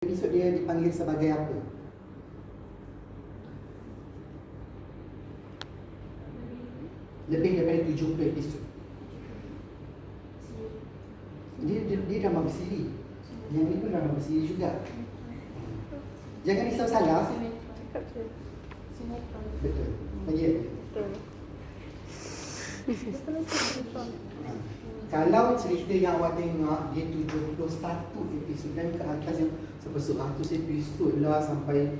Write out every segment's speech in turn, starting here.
Episod dia dipanggil sebagai apa? Lebih daripada 70 episod. Dia drama bersiri. Yang ni pun drama bersiri juga. Jangan risau salah. Betul. Panggil. Kalau cerita yang awak tengok dia 71 episod dan ke atas yang sampai 100 episod lah, sampai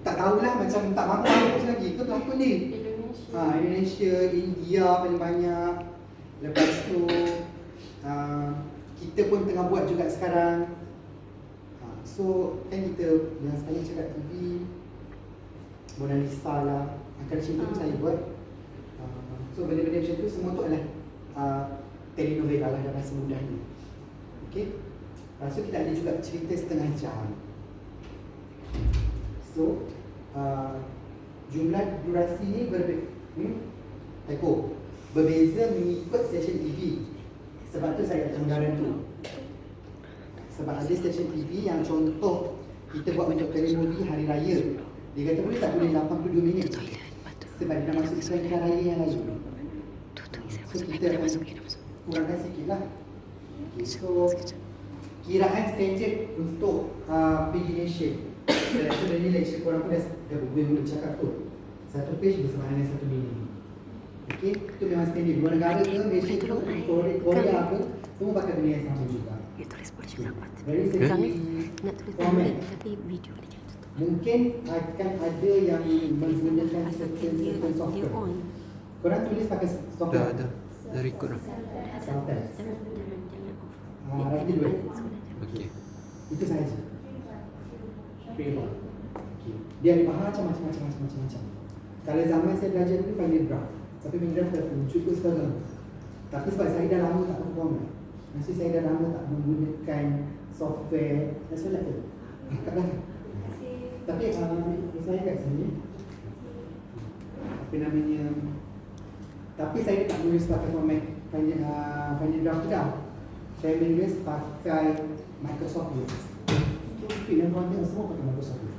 tak tahulah macam tak mampu hapus lagi ke pelakon ni. Indonesia, India paling banyak. Lepas tu kita pun tengah buat juga sekarang. So kan kita yang sekarang cakap TV, Mona Lisa lah, akan cerita pun saya buat. So benda-benda macam tu semua tu adalah telenovela lah dalam bahasa mudahnya. Okay. So kita ada juga cerita setengah jam. So jumlah durasi ni berbeza mengikut stesen TV. Sebab tu saya kata anggaran tu. Sebab ada stesen TV yang contoh kita buat untuk telemovie hari raya, dia kata boleh tak boleh 82 minit sebab dia dah masuk iklan raya yang lain. So kita akan kurangkan sikit lah. So kiraan standard untuk PG Nation. Sebenarnya lecture korang pun dah berguna cakap tu. Satu page bersama dengan 1 minit. Okay, itu memang standard. Dua negara ke, Malaysia ke, Korea ke, semua pakai benda yang sama juga. Dari segi format, mungkin akan ada yang menggunakan certain software. Korang tulis pakai software? Dah record dah. Sometimes. Nanti dulu. Okey. Itu sahaja. Paper. Okay. Dia ada macam-macam. Kalau zaman saya belajar dulu Final Draft. Tapi Final Draft dah wujud tu sekarang. Tapi sebab saya dah lama tak perform. Maksud saya dah lama tak menggunakan software. Dah solat ke? Kat belakang. Tapi saya kat sini. Apa namanya? Tapi saya tak menulis pakai format Final Draft tu dah. Saya menulis pakai Microsoft Word. So, yang korang tengok semua pakai Microsoft Word.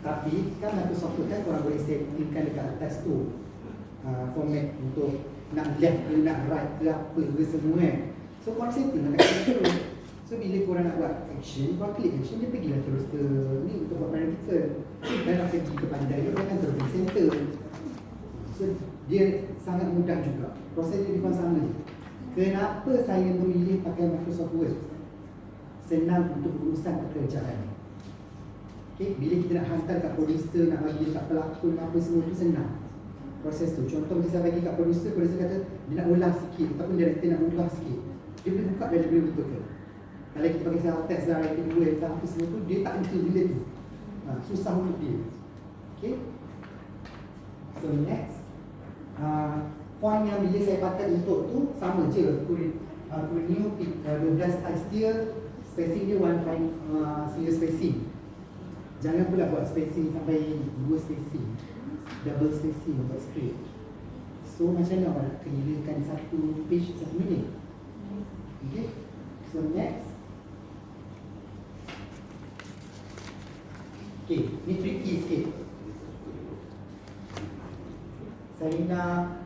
Tapi kan Microsoft Word kan korang boleh settingkan dekat atas tu format untuk nak left ke, nak right ke, apa ke semua kan. So korang setting dekat situ. So bila korang nak buat action, korang klik action, dia pergilah terus ke ni untuk buat parameter. Dan nak pergi ke pandai, dia akan terus ke center. So dia sangat mudah juga. Proses dia bukan sama je. Kenapa saya memilih pakai Microsoft Word? Senang untuk urusan pekerjaan. Okay, bila kita nak hantar kat producer, nak bagi kat pelakon, apa semua tu senang. Proses tu. Contoh kita bagi kat producer kata dia nak ulang sikit, ataupun director nak ulang sikit. Dia boleh buka dan dia boleh betulkan. Kalau kita pakai self text lah, writing dua, apa semua tu, dia tak betul bila tu. Susah untuk dia. Okay. So next. Font yang bila saya pakai untuk tu sama je. New 12 size dia, spacing dia one line single spacing. Jangan pula buat spacing sampai 2 spacing, double spacing buat script. So macam mana awak nak kelilinkan satu page 1 minit? Okay. So next. Okay, ni tricky sikit. Saya nak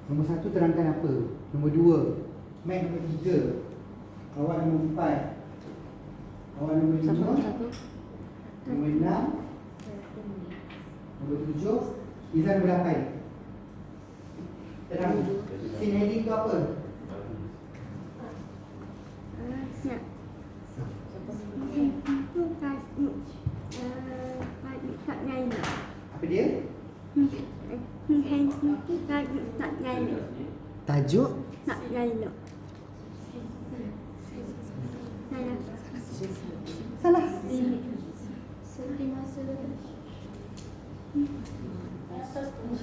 nombor satu terangkan apa? Nombor 2 Mac nombor 3, awak nombor 4, awak nombor 5, nombor 6, nombor 7, Izan nombor 8. Terang, scene heading tu apa? Apa dia? Tajuk? Salah.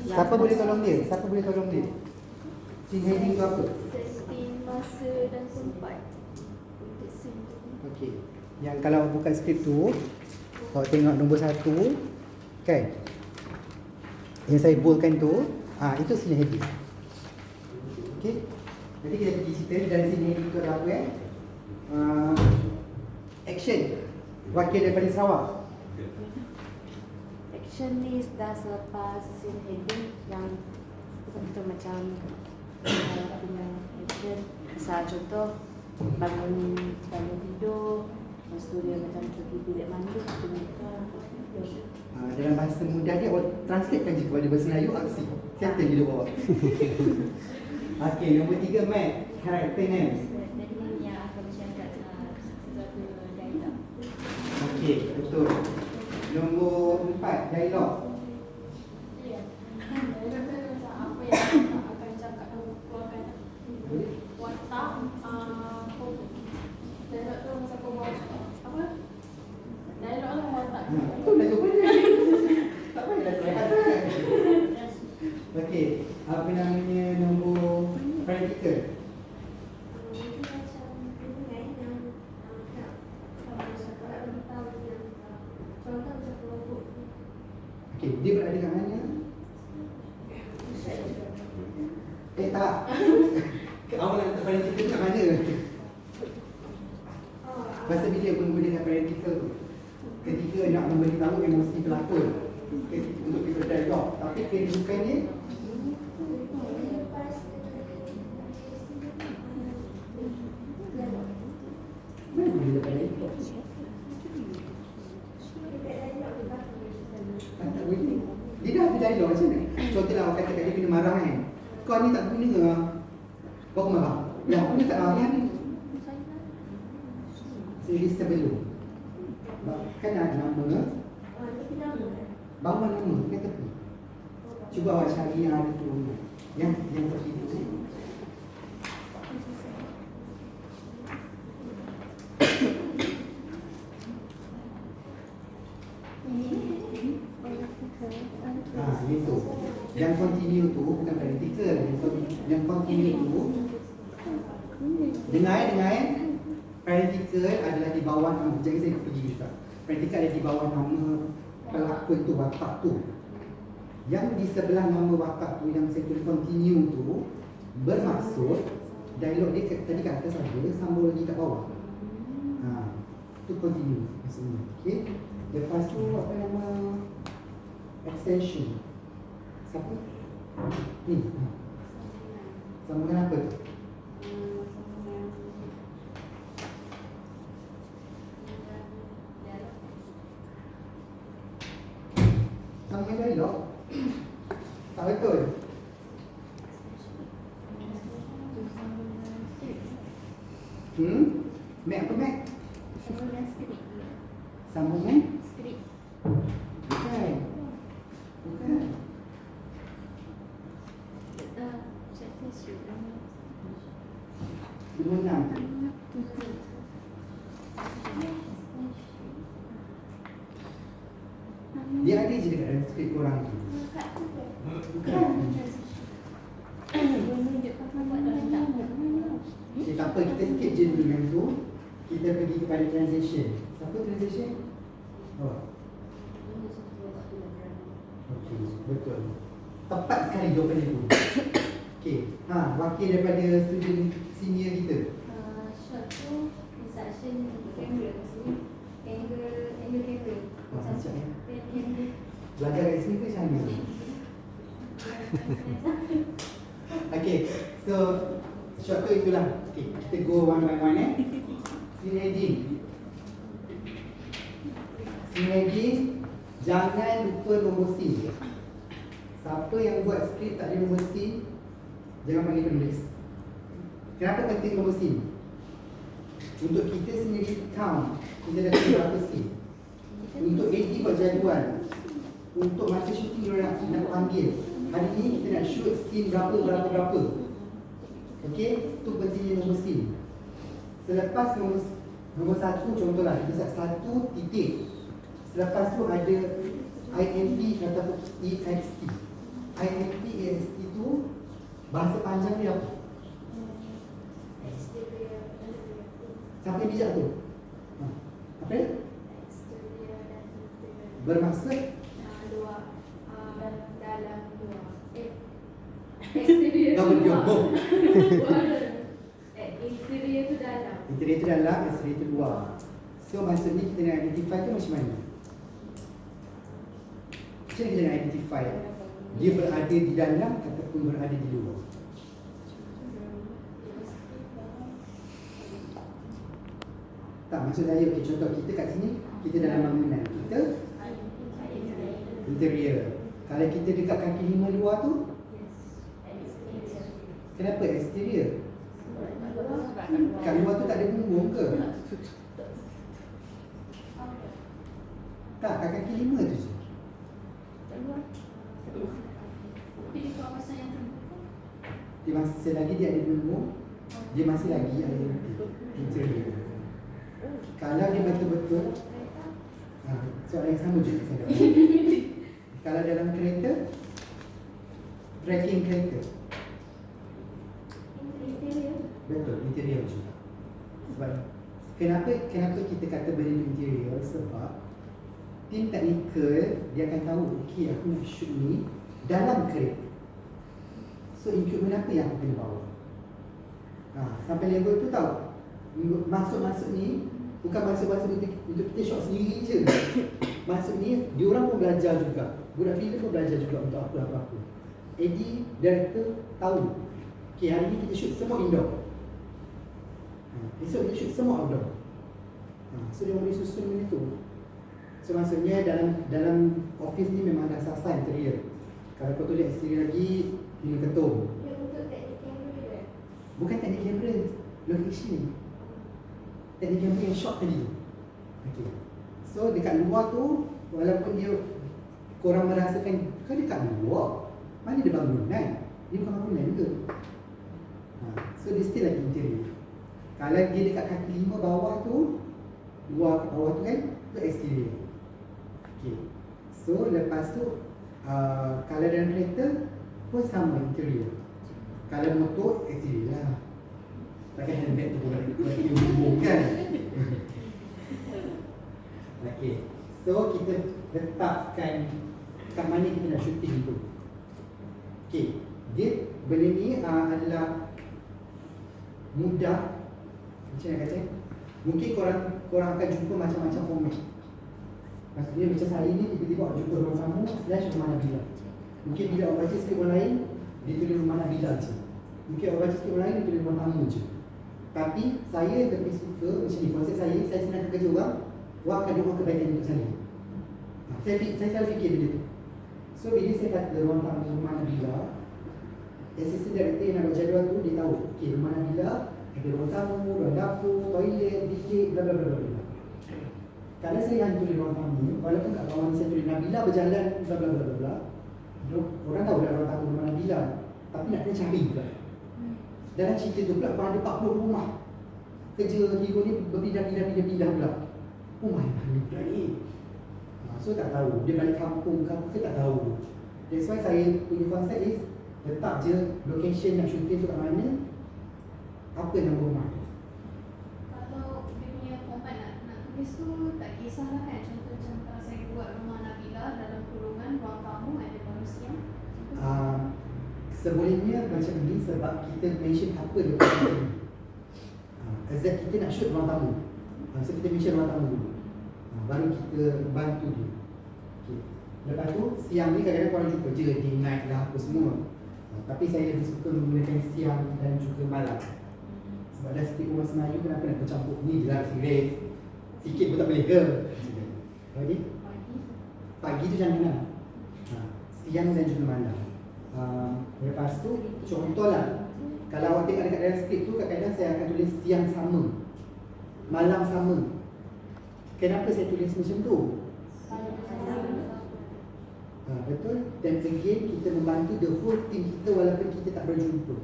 Siapa boleh tolong dia? Scene heading tu apa? Setting masa dan tempat. Okey. Yang kalau buka skrip tu, awak tengok nombor 1 kan? Yang saya boldkan tu, itu scene heading. Okey. Nanti kita pergi cerita dari sini ikut apa action. Wakil daripada Sarawak. Action ni dah selepas scene heading yang betul macam punya action. Misal contoh bangun tidur, lepas tu dia macam pergi bilik mandi, tu Dalam bahasa mudah dia, awak translatekan je kepada bahasa Melayu, aksi. Settle je dia bawa. Okey, nombor 3, Matt. Character names. Jadi yang akan bercakap sesuatu dialog. Okey, betul. Nombor 4, dialog. Ya. Dialog tu macam apa yang akan cakap keluarkan watak. Dialog tu macam kau buat apa? Dialog lah watak. Betul dah jawapannya. Tak payahlah saya. Okey, apa namanya nombor practical? Okey, dia berada kat mana? Tak. Awak nak letak practical kat mana? Masa bila menggunakan practical tu? Ketika nak memberitahu emosi pelakon untuk kita dialog. Tapi kedudukannya mana boleh lepas dialog? Tak boleh. Dia dah ada dialog macam mana? Contohlah awak kata dia kena marah kan. Kau ni tak guna ke? Kau marah. Yang aku ni tak marah ni. Jadi sebelum kan ada nama bawah nama kat tepi. Cuba awak cari yang ada tu. Yang tepi tu. Itu. Yang continue tu bukan practical. Yang continue tu dengar. Practical adalah di bawah nama. Jadi saya pergi juga. Practical ada di bawah nama pelakon tu, watak tu. Yang di sebelah nama watak tu yang saya tulis continue tu bermaksud dialog dia tadi kat atas ada, sambung lagi kat bawah. Tu continue maksudnya. Okey. Lepas tu apa nama extension. Siapa? Ni. Sambungan apa tu? Sambungan dialog. Tak betul. Mac apa Mac? Sambungan skrip. Sambungan? Skrip. Bukan. Nombor 6. Dia ada je dekat dalam skrip korang tu. Bukan. Okay, tak apa, kita skip je dulu yang tu. Kita pergi kepada transition. Siapa transition? Oh. Okey, betul. Tepat sekali jawapan itu. Okey, wakil daripada student senior kita. Shot tu instruction kamera maksudnya angle kamera. Macam ni. Kamera. Belajar kat sini ke macam mana? Okay, so shot tu itulah. Okay, kita go one by one Scene heading. Scene heading, jangan lupa nombor scene. Siapa yang buat skrip tak ada nombor scene, jangan panggil penulis. Kenapa penting nombor scene? Untuk kita sendiri count, kita dah tahu berapa scene. Untuk AD buat jadual. Untuk masa syuting dia nak panggil. Hari ni kita nak shoot scene berapa. Okey, tu pentingnya nombor scene. Selepas nombor 1, contohlah kita set 1 titik. Selepas tu ada IMP ataupun EXT. IMP EXT tu bahasa panjang dia apa? Siapa yang bijak tu? Apa dia? Bermaksud dalam dua. Exterior Double luar. jumbo. Luar Interior tu dalam, exterior tu luar. So maksudnya kita nak identify tu macam mana? Macam mana kita nak identify dia berada di dalam ataupun berada di luar? Tak, maksud saya, okay, contoh kita kat sini, kita dalam bangunan, kita interior. Kalau kita dekat kaki lima luar tu, kenapa exterior? Kat luar tu tak ada bumbung ke? Tak, kat kaki lima tu je. Tapi di kawasan yang terbuka. Dia masih selagi dia ada bumbung, dia masih lagi ada interior. Kalau dia betul-betul soalan yang sama juga saya dapat. Kalau dalam kereta, tracking kereta, betul, interior juga. Sebab kenapa kita kata benda interior? Sebab tim teknikal dia akan tahu, okey, aku nak shoot ni dalam kereta. So equipment apa yang aku kena bawa? Sampai level tu tahu. Masuk-masuk ni bukan masuk-masuk untuk kita shot sendiri je. Masuk ni diorang pun belajar juga. Budak filem pun belajar juga untuk apa-apa. AD, director tahu. Okay, hari ni kita shoot semua indoor. Esok kita shoot semua outdoor. So dia boleh susun benda tu. So maksudnya dalam office ni memang dah sasar interior. Kalau kau tulis exterior lagi, ini ketum. Ya, untuk teknik kamera. Bukan teknik kamera, location. Teknik kamera yang shot tadi tu. Okay. So dekat luar tu, walaupun dia korang merasakan kan dekat luar, mana ada bangunan? Dia bukan bangunan ke? So dia still lagi interior. Kalau dia dekat kaki lima bawah tu, luar ke bawah tu kan, tu exterior. Okay. So lepas tu, kalau dalam kereta pun sama interior. Kalau motor, exterior lah. Takkan helmet tu boleh hubungkan. Okay. So kita letakkan kat mana kita nak shooting tu. Okay. Dia benda ni adalah mudah. Macam mana kata? Mungkin korang akan jumpa macam-macam format. Maksudnya macam saya ni tiba-tiba jumpa ruang tamu slash rumah Nabila. Mungkin bila orang baca skrip orang lain, dia tulis rumah Nabila je. Mungkin orang baca skrip orang lain, dia tulis ruang tamu je. Tapi saya lebih suka macam ni, konsep saya senang kerja orang akan doa kebaikan untuk saya. Saya selalu fikir benda tu. So bila saya kata ruang tamu rumah Nabila, assistant director yang nak buat jadual tu, dia tahu, okay, rumah Nabila ada ruang tamu, ruang dapur, toilet, bilik, bla bla bla bla. Kalau saya yang tulis ruang tamu, walaupun kat bawah ni saya tulis Nabila berjalan, bla bla bla bla bla, orang tahu dah ruang tamu rumah Nabila, tapi nak kena cari pula. Dalam cerita tu pula ada 40 rumah. Kerja hero ni berpindah-pindah pula. Rumah yang mana pula ni? So tak tahu, dia balik kampung ke tak tahu. That's why saya punya konsep is letak je location nak shooting tu kat mana, apa nama rumah. Kalau dia punya format nak tulis tu tak kisahlah kan. Contoh macam kalau saya buat rumah Nabila dalam kurungan ruang tamu ada manusia. Sebolehnya macam ni sebab kita mention apa location ni. Azad kita nak shoot ruang tamu. So kita mention ruang tamu dulu. Baru kita bantu dia. Okay. Lepas tu siang ni kadang-kadang korang jumpa je day night lah apa semua. Tapi saya lebih suka menggunakan siang dan juga malam. Sebab dah setiap orang Melayu kenapa nak bercampur ni je lah serius. Sikit pun tak boleh ke? Okay? Pagi tu jangan lah. Siang dan juga malam. Lepas tu contohlah, kalau awak tengok dekat dalam skrip tu, kadang-kadang saya akan tulis siang sama, malam sama. Kenapa saya tulis macam tu? Betul. Dan again kita membantu the whole team kita walaupun kita tak berjumpa.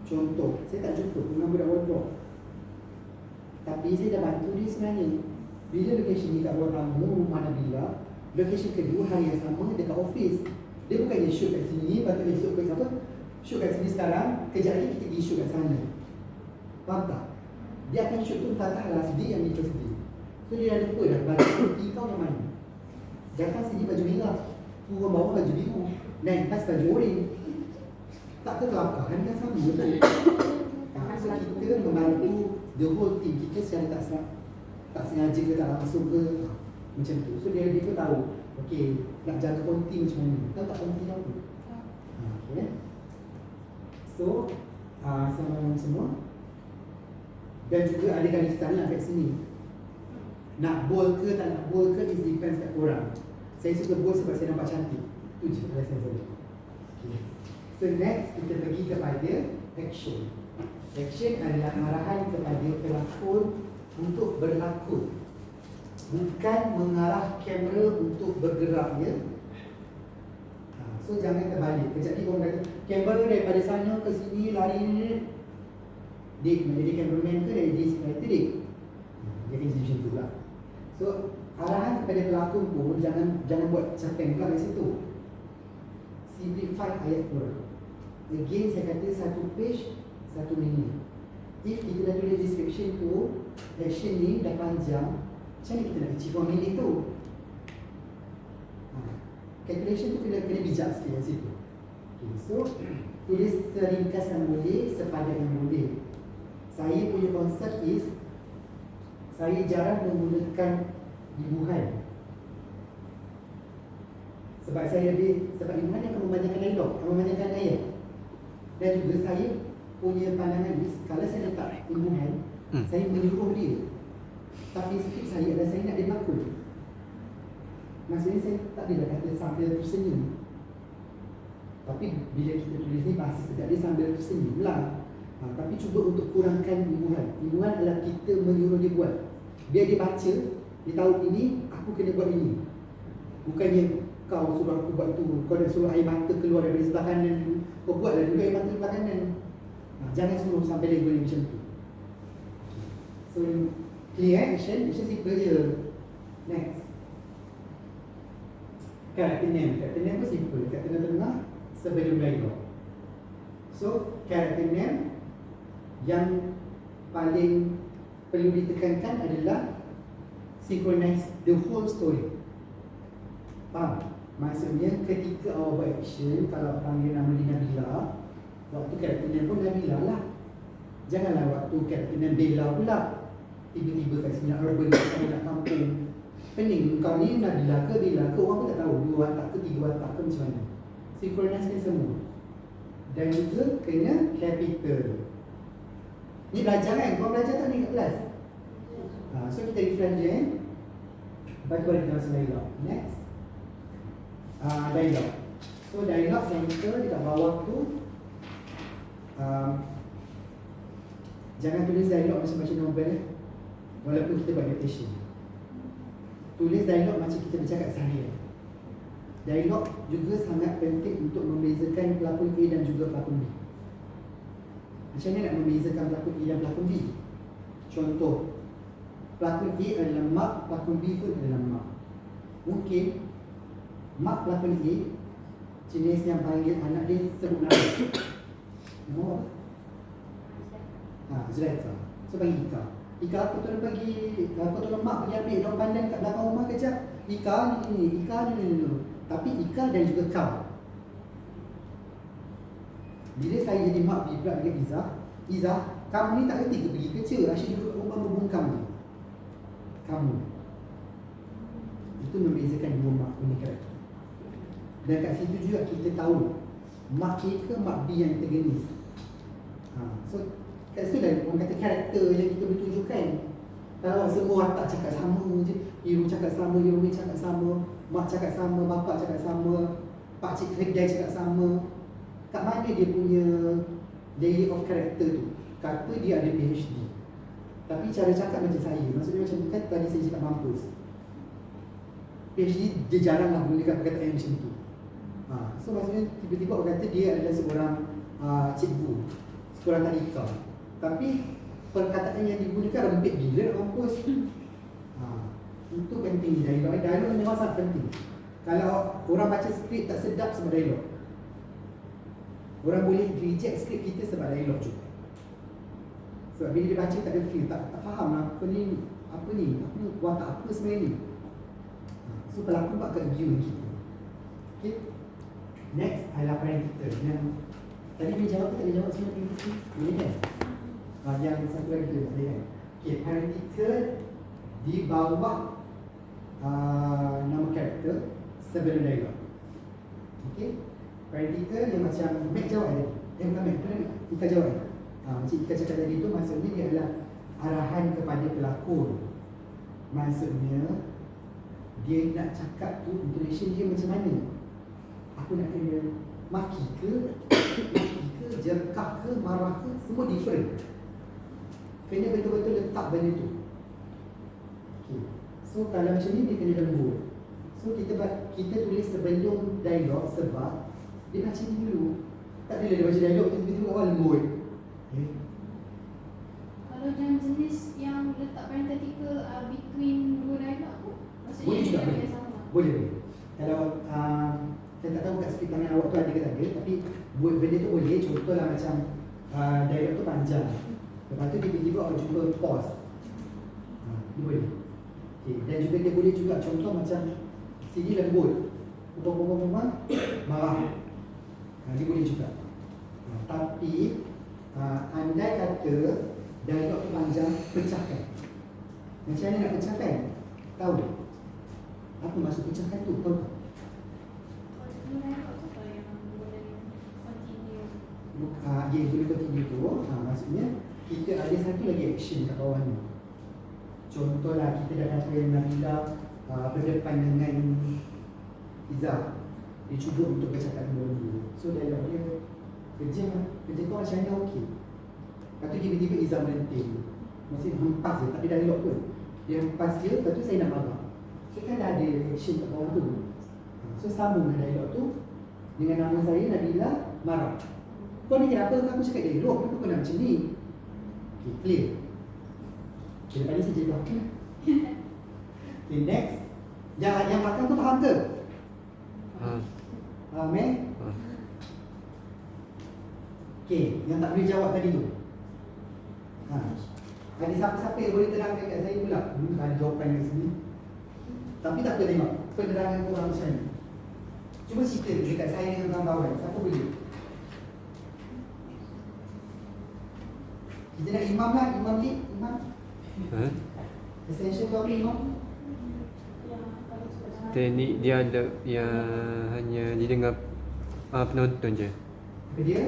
Contoh, saya tak jumpa dengan budak wardrobe, tapi saya dah bantu dia sebenarnya. Bila location ni kat ruang tamu rumah Nabila, location kedua hari yang sama dekat office. Dia bukannya shoot kat sini, lepas tu esok ke apa, shoot kat sini sekarang, kejap lagi kita pergi shoot kat sana. Faham tak? Dia akan shoot tu entah last day yang first day. So dia dah lupa dah baju putih kau yang mana. Datang sini baju merah, turun bawah baju biru, naik pas baju oranye. Tak ke kelakar, kan sama betul. So kita membantu the whole team kita secara tak sengaja ke tak langsung ke macam tu. So dia pun tahu okay, nak jaga konti macam mana. Tahu tak konti apa? Okay. So sama semua. Dan juga ada garisan lah kat sini. Nak bold ke tak nak bold ke, it depends kat korang. Saya suka bold sebab saya nampak cantik. Itu je alasan saya. Okay. So next kita pergi kepada action. Action adalah arahan kepada pelakon untuk berlakon, bukan mengarah kamera untuk bergerak ya. So jangan terbalik. Kejap ni korang kata kamera daripada sana ke sini lari ni. Dik nak jadi cameraman ke nak jadi screenwriter dik? Dia kena jadi macam tu lah. So arahan kepada pelakon pun jangan buat cerpen pula kat situ. Simplify ayat korang. Again saya kata satu page, satu minit. If kita dah tulis description tu, action ni dah panjang, macam mana kita nak achieve 1 minit tu? Calculation tu kena bijak sikit kat situ. Okay, so tulis seringkas yang boleh, sepadat yang boleh. Saya punya konsep is saya jarang menggunakan imbuhan. Sebab imbuhan akan membanyakan dialog, akan membanyakan ayat. Dan juga saya punya pandangan is kalau saya letak imbuhan, saya menyuruh dia. Tapi skrip saya adalah saya nak dia berlakon. Maksudnya saya tak adalah kata sambil tersenyum. Tapi bila kita tulis ni pasti sedap dia sambil tersenyum lah. Tapi cuba untuk kurangkan imbuhan. Imbuhan adalah kita menyuruh dia buat. Biar dia baca, dia tahu ini, aku kena buat ini. Bukannya kau suruh aku buat tu, kau dah suruh air mata keluar daripada sebelah kanan, kau buatlah dulu air mata sebelah kanan. Jangan suruh sampai level macam tu. So clear action simple je. Next, character name pun simple. Kat tengah-tengah sebelum dialog. So character name yang paling perlu ditekankan adalah synchronize the whole story. Faham? Maksudnya ketika awak buat action, kalau panggil nama dia Nabila, waktu karakter name pun Nabila lah. Janganlah waktu karakter name Bella pula. Tiba-tiba kat sini urban, kat nak kampung. Pening, kau ni Nabila ke Bella ke, orang pun tak tahu 2 watak ke 3 watak ke macam mana. Synchronize semua. Dan juga kena capital. Ni belajar kan? Korang belajar tak ni kat kelas? So kita refresh je. Lepas tu kita masuk dialog. Next, dialog. So dialog center dekat bawah tu, jangan tulis dialog macam baca novel walaupun kita buat adaptation. Tulis dialog macam kita bercakap seharian. Dialog juga sangat penting untuk membezakan pelakon A dan juga pelakon B. Macam mana nak membezakan pelakon A dan pelakon B? Contoh, pelakon A adalah mak, pelakon B pun adalah mak. Mungkin mak pelakon A jenis yang panggil anak dia sebut nama. Nama apa? Zulaikha. So panggil Ika. Ika, aku tolong mak pergi ambil daun pandan kat belakang rumah kejap. Ika ni. Tapi Ika dan juga kau. Bila saya jadi mak pergi pula dengan Izzah, kamu ni tak kerti ke pergi kerja, asyik duduk kat rumah membungkam je. Kamu. Itu membezakan dua mak punya karakter. Dan kat situ juga kita tahu mak A ke mak B yang antagonis. So kat situ dah orang kata karakter yang kita boleh tunjukkan. Kalau semua watak cakap sama je, hero cakap sama, heroine cakap sama, mak cakap sama, bapak cakap sama, pakcik kedai cakap sama. Kat mana dia punya layer of character tu? Kata dia ada PhD, tapi cara cakap macam saya. Maksudnya macam kan tadi saya cakap mampus, PhD dia jaranglah gunakan perkataan macam tu. So maksudnya tiba-tiba orang kata dia adalah seorang cikgu sekolah tadika, tapi perkataan yang digunakan rempit gila nak mampus. Itu penting dialog. Dialog memang sangat penting. Kalau orang baca skrip tak sedap sebab dialog, orang boleh reject skrip kita sebab dialog juga. Sebab bila dia baca tak ada feel, tak faham lah apa ni, watak apa sebenarnya ni. So pelakon buat kat view kita. Okay. Next adalah laporan kita. Yang tadi dia jawab, tak ada jawab semua kita. Boleh kan? Yang satu lagi tu tak kan. Okay, parentheticals di bawah nama karakter sebelum dialog. Okay, parenthetical yang macam Mac jawab tadi. Bukan Mac, Ika jawab. Macam Ika cakap tadi tu maksudnya dia adalah arahan kepada pelakon. Maksudnya dia nak cakap tu intonation dia macam mana. Aku nak kena maki ke, jerkah ke, marah ke, semua different. Kena betul-betul letak benda tu. Okay. So kalau macam ni dia kena lembut. So kita tulis sebelum dialog sebab dia baca ni dulu. Tak boleh dia baca dialog tiba-tiba awal lembut. Okay. Kalau yang jenis yang letak parenthetical between dua dialog tu, maksudnya Boleh juga, dia boleh. sama. Boleh. Kalau saya tak tahu kat skrip tangan awak tu ada ke tak ada, tapi buat benda tu boleh. Contohlah macam dialog tu panjang, lepas tu tiba-tiba awak jumpa pause, dia boleh. Okay. Dan juga dia boleh juga contoh macam sini lembut, upah marah, dia boleh juga. Tapi andai kata dialog tu panjang, pecahkan. Macam mana nak pecahkan? Tahu? Apa maksud pecahkan tu? Tahu tak? Kalau dua dialog tu kalau yang boleh continue. Dia boleh continue tu, maksudnya kita ada satu lagi action kat bawah ni. Contohlah kita dah kata yang Nabila berdepan dengan Izzah. Dia cuba untuk bercakap dengan dia. So dialog dia kerja kau macam mana okey. Lepas tu tiba-tiba Izzah berhenti. Maksudnya hempas je, tak ada dialog pun. Dia hempas je, lepas tu saya nak marah. So kan dah ada action kat bawah tu. So sambung dengan dialog tu dengan nama saya Nabila marah. Kau ni kenapa aku cakap dialog? Kenapa kau nak macam ni? Okay, clear. Okay, lepas ni saya jadi belakang. Okay, next. Yang belakang tu faham ke? Faham eh? Okay, yang tak boleh jawab tadi tu. Ada siapa-siapa yang boleh terangkan kat saya pula? Ada jawapan kat sini. Tapi tak apa tengok penerangan korang macam ni. Cuba cerita dekat saya dengan kawan-kawan. Siapa boleh? Kita nak imam lah, imam lead, imam. Essential tu apa imam? Teknik dialog yang hanya didengar penonton je. Apa dia?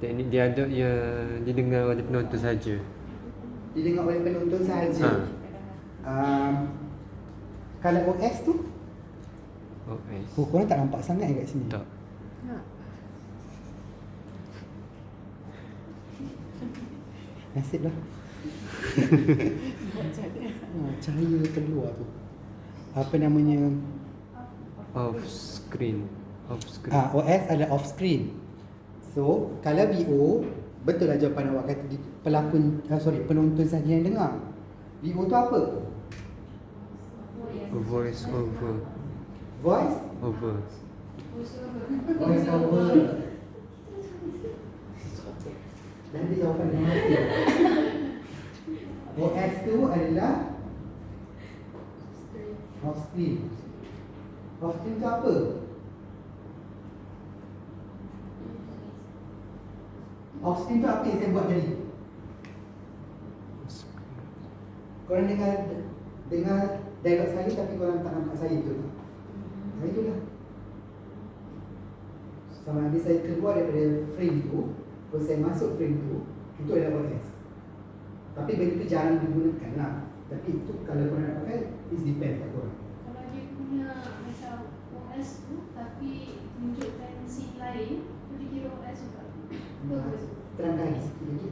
Teknik dialog yang didengar oleh penonton saja. Didengar oleh penonton sahaja. Kalau OS tu? OS. Korang tak nampak sangat kat sini? Tak. Nasib lah. Cahaya keluar tu. Apa namanya? Off screen. Off screen. OS adalah off screen. So, kalau VO, betul lah jawapan awak kata penonton saja yang dengar. VO tu apa? Voice over. Voice? Over. Voice over. Nanti jawapan yang mati. OS tu adalah off screen. Off screen tu apa? Off screen tu apa yang saya buat tadi? Korang dengar dialog saya tapi korang tak nampak saya tu. Itulah. Sama ada saya keluar daripada frame tu, kalau saya masuk frame tu, itu adalah OS. Tapi benda tu jarang digunakan lah. Tapi itu kalau korang nak pakai, it depends kat korang. Kalau dia punya macam OS tu tapi tunjukkan scene lain, tu dikira OS juga. Bagus. Terangkan lagi sikit lagi.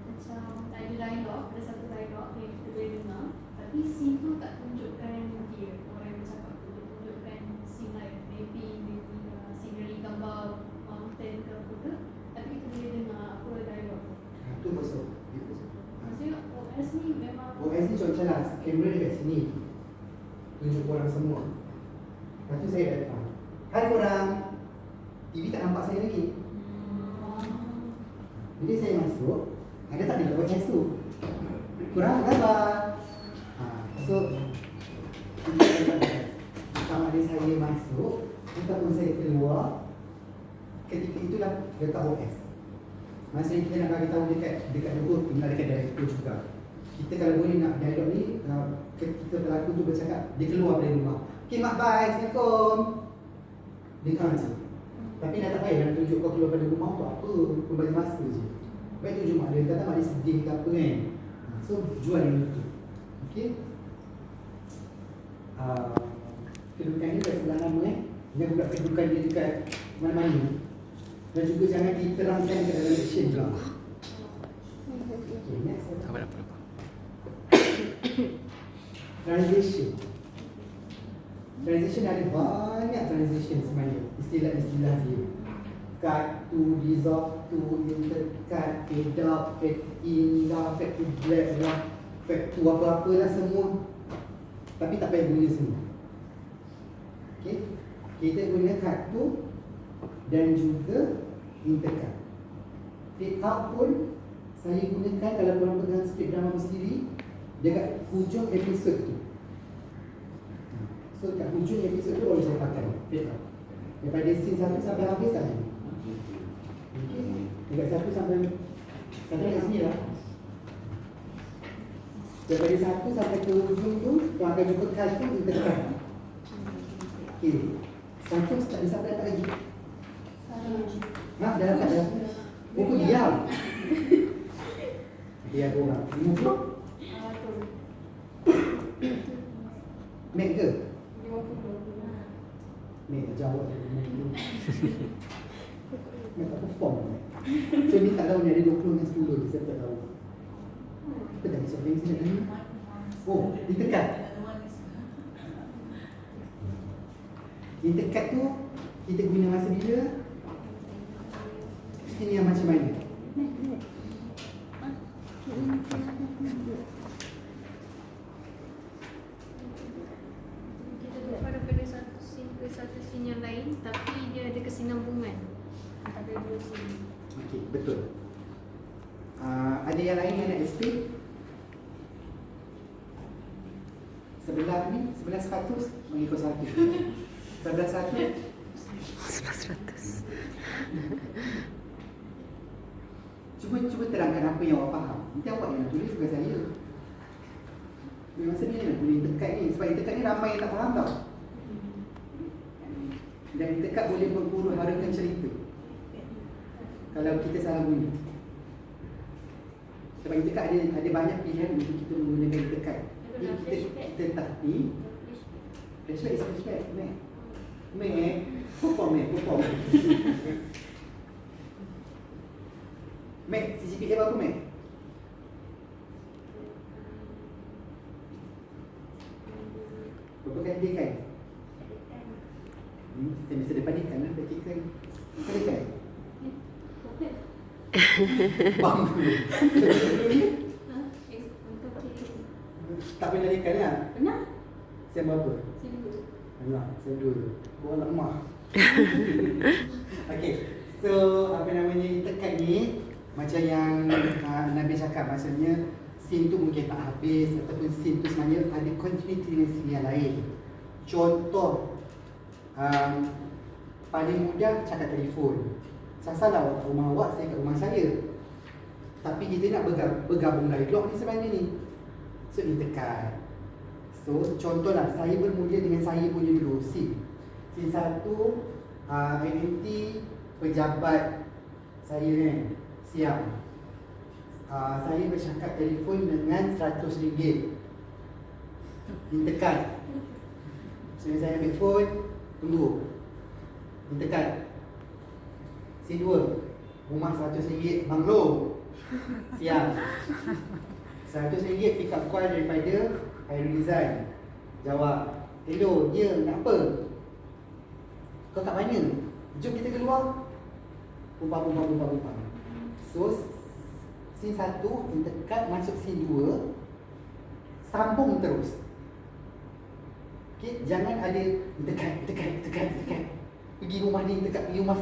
Macam ada dialog, ada satu dialog yang kita boleh dengar, tapi scene tu tak tunjukkan dia, orang yang bercakap tu, dia tunjukkan scene lain. Maybe scenery gambar mountain ke apa ke, tapi kita boleh dengar apa dialog tu. Itu masuk. Maksudnya OS ni memang OS ni contohlah, kamera dekat sini. Tunjuk korang semua. Lepas tu saya datang. Hai korang, TV tak nampak saya lagi. Jadi saya masuk, ada tak di OS tu? Korang apa khabar? So, sama ada saya masuk ataupun saya keluar, ketika itulah letak OS. Masa ni kita nak bagi tahu dekat dua, tinggal dekat director juga. Kita kalau boleh nak dialog ni, kita pelakon tu bercakap, dia keluar dari rumah. Okay mak, bye, Assalamualaikum. Dia kan macam. Tapi nak tak payah nak tunjuk kau keluar dari rumah tu apa, pembalik masa je. Baik tunjuk mak dia, kata mak dia sedih ke apa kan. So jual yang itu. Okay. Kedudukan ni kat sebelah nama Jangan pula kedudukan dia dekat mana-mana. Dan juga jangan diterangkan ke dalam action juga. Okay, next. Apa. Transition. Transition ada banyak transition sebenarnya. Istilah-istilah dia. Cut to, dissolve to, intercut, fade out, fade in lah, fade to black lah, fade to apa-apa lah semua. Tapi tak payah guna semua. Okay. Kita guna cut to dan juga intercut. Fade out pun saya gunakan kalau korang pegang skrip drama sendiri dekat hujung episod tu. So kat hujung episod tu boleh saya pakai fade out. Daripada scene 1 sampai habis tadi. Okay. Dekat 1 sampai kat sini lah. Daripada 1 sampai ke hujung tu korang akan jumpa cut tu intercut. Okay. 1 tak bisa dapat lagi. Dah dapat dah. Buku diam. Dia orang. Ini pun Mac ke? Mac tak jawab. Mac tak perform. So ni tak tahu ni ada 20 dengan 10 saya tak tahu. Apa dah bisa bagi sini ni? Oh, ditekan. Ditekan tu kita guna masa bila? Sini yang macam mana? Kita tukar daripada satu scene ke satu scene yang lain, tapi dia ada kesinambungan antara dua scene. Okey, betul. Ada yang lain yang nak explain? Sebelah ni, sebelah 100 mengikut 1. Sebelah 1 1100. Cuba terangkan apa yang awak faham. Nanti awak yang nak tulis bukan saya. Masa ni nak tulis intercut ni. Sebab intercut ni ramai yang tak faham tau. Dan intercut boleh memperharakan cerita kalau kita salah guna. Sebab intercut ada banyak pilihan untuk kita menggunakan intercut. Kita tak ni. Flashback is flashback. Perform. Mac, CGPA berapa Mac? Berapa kali dia kan? Saya mesti ada panikan lah praktikal. Kali kan? Bang dulu. Tak pernah ikan lah? Pernah? Saya berapa? Sibuk. Alah, saya dulu. Buat lemah. Okay, so apa namanya intercut ni macam yang Nabi cakap, maksudnya scene tu mungkin tak habis ataupun scene tu sebenarnya ada continuity dengan scene yang lain. Contoh paling mudah cakap telefon. Salah rumah awak, saya kat rumah saya. Tapi kita nak bergabung dialog ni sebenarnya ni. So intercut. So contohlah saya bermula dengan saya punya dulu scene 1 identiti pejabat saya kan siap. Saya bercakap telefon dengan RM100. Intercut. So saya ambil telefon, tunggu. Intercut. Scene 2, rumah RM100, banglo. Siap. RM100 pick up call daripada Khairul Rizal. Jawab, hello, ya, nak apa? Kau kat mana? Jom kita keluar. Pumpah. So, scene 1, intercut masuk scene 2. Sambung terus. Okay, jangan ada intercut. Pergi rumah ni, intercut, pergi rumah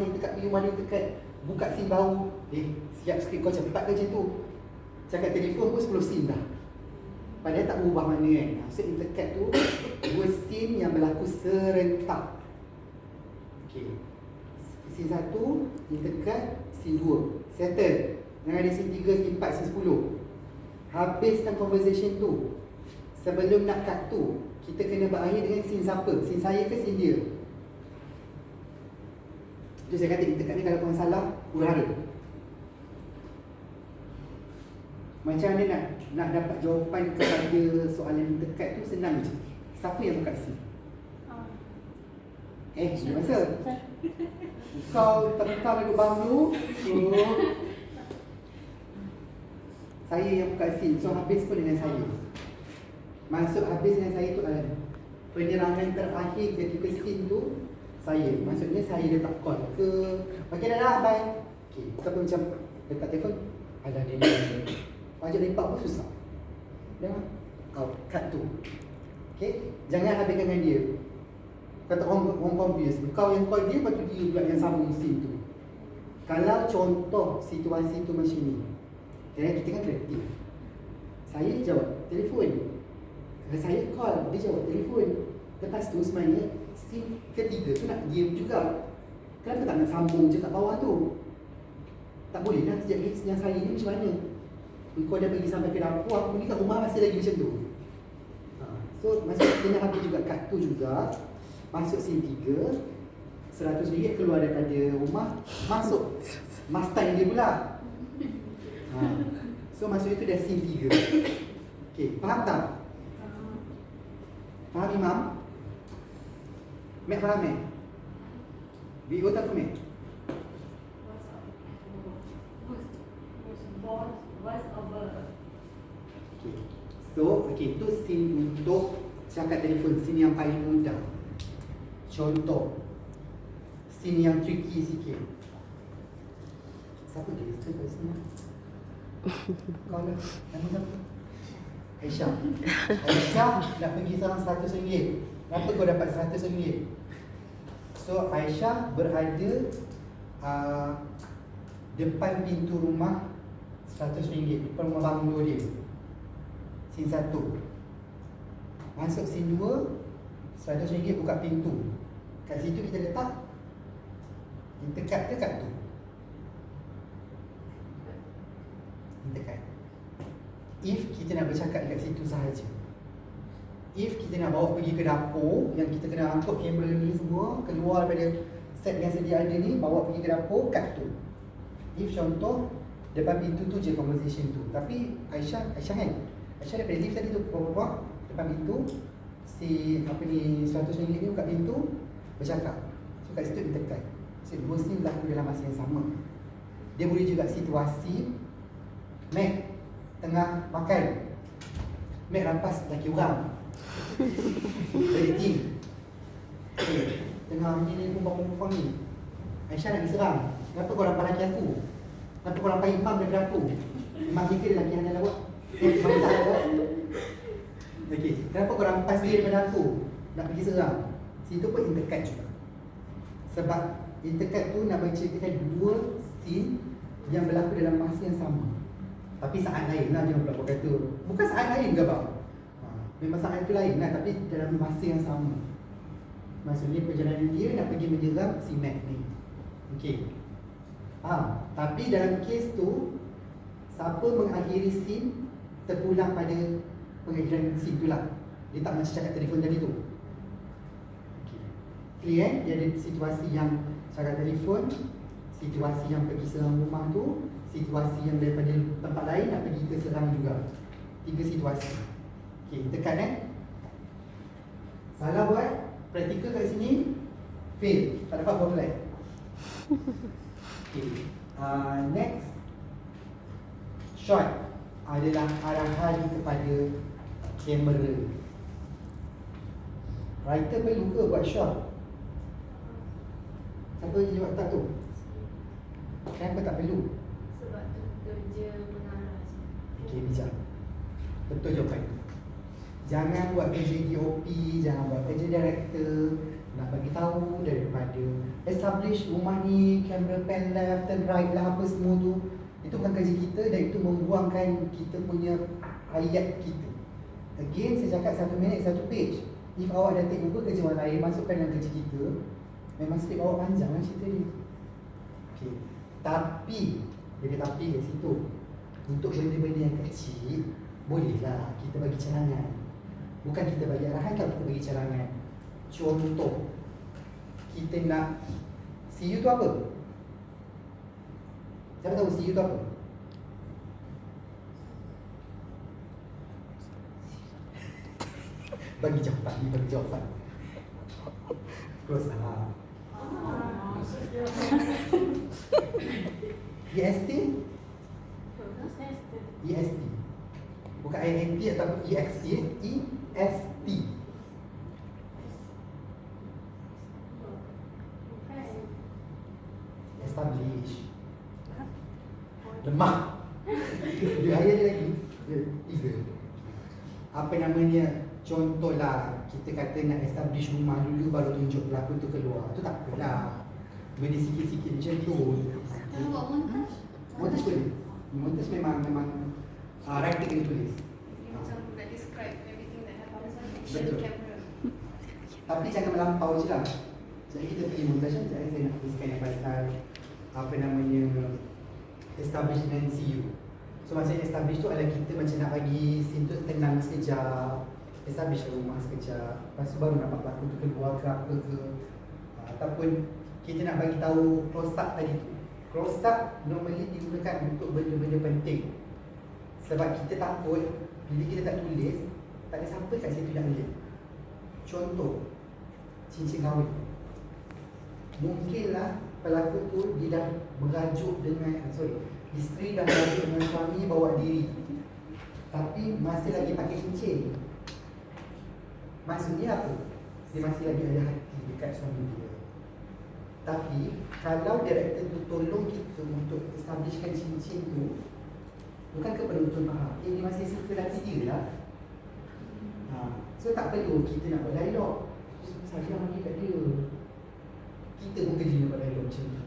ni, intercut. Buka scene baru. Siap skrip kau cepat ke macam tu? Cakap telefon pun 10 scene dah. Padahal tak berubah mana kan. So intercut tu 2 scene yang berlaku serentak. Okay. Scene 1 intercut, scene 2 settle. Yang ada scene 3, scene 4, scene 10. Habiskan conversation tu. Sebelum nak cut tu, kita kena berakhir dengan scene siapa? Scene saya ke scene dia? Itu saya kata intercut ni kalau korang salah, huru-hara. Macam mana nak dapat jawapan kepada soalan intercut tu? Senang je. Siapa yang buka scene? Ni masa kau terkam duduk banglu, so saya yang buka scene. So habis pun dengan saya. Maksud habis dengan saya tu adalah penyerangan terakhir ketika scene tu saya. Maksudnya saya letak call ke okey dah bye. Okey, kau macam letak telefon ada dia ni. Wajak lepak pun susah. Dah kau cut tu. Okey, jangan habiskan dengan dia. Kata orang confused. Kau yang call dia, patut dia pula yang sambung scene tu. Kalau contoh situasi tu macam ni, kita kan kreatif. Saya jawab telefon. Saya call, dia jawab telefon. Lepas tu sebenarnya scene ketiga tu nak diam juga. Kenapa tak nak sambung je kat bawah tu? Tak boleh lah, sejak yang saya ni macam mana? Kau dah pergi sampai ke dapur, aku ni kat rumah masih lagi macam tu. So maksud kena habis juga cut tu juga. Masuk scene 3, RM100 keluar daripada rumah, masuk Mustang dia pula. So maksud itu dah scene 3. Okay, faham tak? Faham Imam? Mek faham Mek? VO tak Mek? Okay. So, itu scene untuk cakap telefon, scene yang paling mudah. Contoh scene yang tricky sikit. Siapa dia? Siapa kat sini? Kau lah. Nama siapa? Aisyah. Aisyah nak pergi seorang RM100. Kenapa kau dapat RM100? So Aisyah berada depan pintu rumah RM100, depan rumah banglo dia. Scene 1. Masuk scene 2, RM100 buka pintu. Kat situ kita letak intercut ke cut tu? Intercut. If kita nak bercakap dekat situ sahaja. If kita nak bawa pergi ke dapur, yang kita kena angkut kamera ni semua, keluar daripada set yang sedia ada ni, bawa pergi ke dapur, cut tu. If contoh depan pintu tu je conversation tu. Tapi Aisyah kan? Aisyah daripada lift tadi tu bawah depan pintu, si apa ni RM100 ni buka pintu, bercakap. So kat situ intercut. So dua scene berlaku dalam masa yang sama. Dia boleh juga situasi Mac tengah makan, Mac rampas lelaki orang. Rating. Tengah ni perempuan ni, Aisyah nak diserang. Kenapa kau rampas lelaki aku? Kenapa kau rampas Imam daripada aku? Imam fikir lelaki hanya lawak. Imam tak lawak. Okey, kenapa kau rampas dia daripada aku? Nak pergi serang. Situ pun intercut juga. Sebab intercut tu nak menceritakan dua scene yang berlaku dalam masa yang sama. Tapi saat lain lah, jangan pula kata bukan saat lain ke bang? Memang saat itu lain lah, tapi dalam masa yang sama. Maksudnya perjalanan dia nak pergi menjeram si Mac ni. Okey, faham? Tapi dalam kes tu, siapa mengakhiri scene terpulang pada pengakhiran scene tu lah. Dia tak macam cakap telefon tadi tu. Okey, clear? Dia ada situasi yang cakap telefon, situasi yang pergi serang rumah tu, situasi yang daripada tempat lain nak pergi ke serang juga. 3 situasi. Okey, tekan salah buat praktikal kat sini, fail, tak dapat buat flag. Okey, next shot adalah arahan kepada kamera. Writer perlu ke buat shot? Siapa jawab tak tu? Kenapa tak perlu? Sebab tu kerja mengarah. Okey, bijak. Betul jawapan. Jangan buat kerja DOP, jangan buat kerja director. Nak bagi tahu daripada establish rumah ni, camera pan left, turn right lah, apa semua tu. Itu bukan kerja kita dan itu membuangkan kita punya ayat kita. Again, saya cakap 1 minit 1 page. If awak dah take over kerja orang lain, masukkan dalam kerja kita, memang skrip awak panjang lah cerita ni. Okay. Tapi Dia ada tapi kat situ. Untuk benda-benda yang kecil, bolehlah kita bagi cadangan. Bukan kita bagi arahan, tapi kita bagi cadangan. Contoh, kita nak CU tu apa? Siapa tahu CU tu apa? Bagi jawapan. Close lah. EST? EST. Bukan INT atau EXT. EST. Establish. Lemah. Dia ayat dia lagi. Dia tiga. Apa namanya? Contohlah, kita kata nak establish rumah dulu baru tunjuk pelakon tu keluar. Tu tak apalah. Benda sikit-sikit macam tu. Kalau buat montage? Montage boleh. Montage memang writer kena tulis. Macam nak describe everything that happens on Betul. action camera. Tapi jangan melampau je lah. Jadi kita pergi montage kan, jadi saya nak tuliskan yang pasal apa namanya establish dengan CU. So macam establish tu adalah kita macam nak bagi scene tu tenang sekejap, establish rumah sekejap, lepas tu baru nampak pelakon tu keluar ke apa ke. Ataupun kita nak bagi tahu close up tadi tu. Close up normally digunakan untuk benda-benda penting. Sebab kita takut bila kita tak tulis, tak ada siapa kat situ nak lihat. Contoh, cincin kahwin. Mungkinlah pelakon tu dia dah merajuk dengan isteri dah merajuk dengan suami bawa diri, tapi masih lagi pakai cincin. Maksudnya apa? Dia masih lagi ada hati dekat suami dia. Tapi kalau director tu tolong kita untuk establishkan cincin tu, bukan kepada betul faham, dia masih suka hati dia lah. So tak perlu kita nak buat dialog. Saya bagi kat dia. Kita pun kerja nak buat dialog macam tu.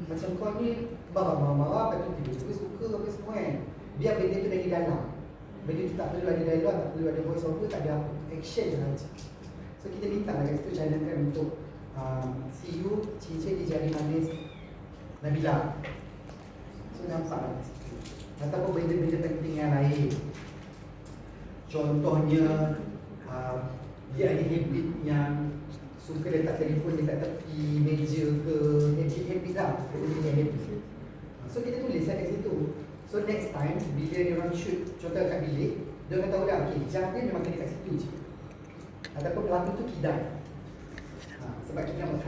Macam kau ni marah-marah, lepas tu tiba-tiba suka apa semua kan. Biar benda tu dari dalam. Benda tu tak perlu ada dialog, tak perlu ada voice over, tak ada apa, action je saja. So kita minta lah kat situ cadangkan untuk CU cincin di jari manis Nabila. So nampak lah kat situ. Ataupun benda-benda penting yang lain. Contohnya dia ada habit yang suka letak telefon dekat tepi meja ke, habit lah, dia habit. So kita tulis lah kat situ. So next time bila dia orang shoot, contoh kat bilik, dia orang tahu dah, okay, jam dia memang kena kat situ je. Ataupun pelakon tu kidal. Sebab kita nak buat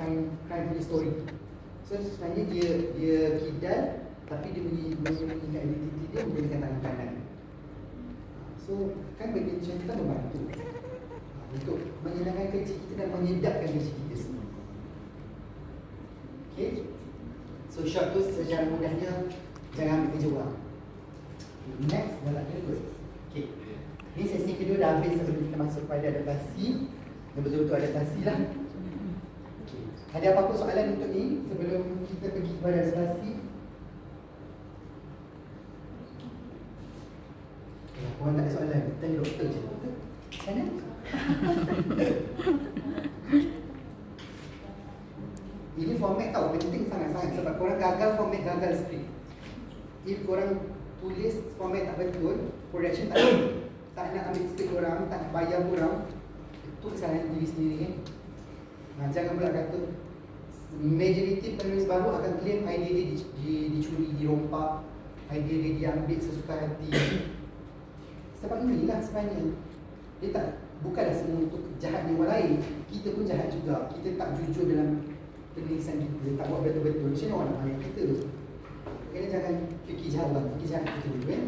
crime punya story. So sebenarnya dia kidal, tapi dia menyembunyikan identiti dia menggunakan tangan kanan. So kan benda macam tu kan membantu untuk menyenangkan kerja kita dan menyedapkan kerja kita semua. Okay. So shot tu secara mudahnya jangan ambil kerja orang. Next, dah tak kena. Okay. Ni sesi kedua dah habis sebelum kita masuk pada adaptasi. Yang betul-betul adaptasi lah. Okay. Ada apa-apa soalan untuk ni sebelum kita pergi kepada adaptasi? Orang tak ada soalan, tanya doktor je. Mana? Ini format tau, penting sangat-sangat sebab korang gagal format, gagal skrip. If korang tulis format tak betul, production tak nak ambil skrip korang, tak nak bayar korang, itu kesalahan diri sendiri kan. Jangan pula kata majoriti penulis baru akan claim idea dia dicuri, dirompak, idea dia diambil sesuka hati. Sebab inilah sebenarnya dia tak, bukanlah semua untuk jahat dengan orang lain. Kita pun jahat juga. Kita tak jujur dalam penulisan kita, tak buat betul-betul. Macam mana orang nak bayar kita? Kena jangan fikir jahat orang, fikir jahat kita dulu kan.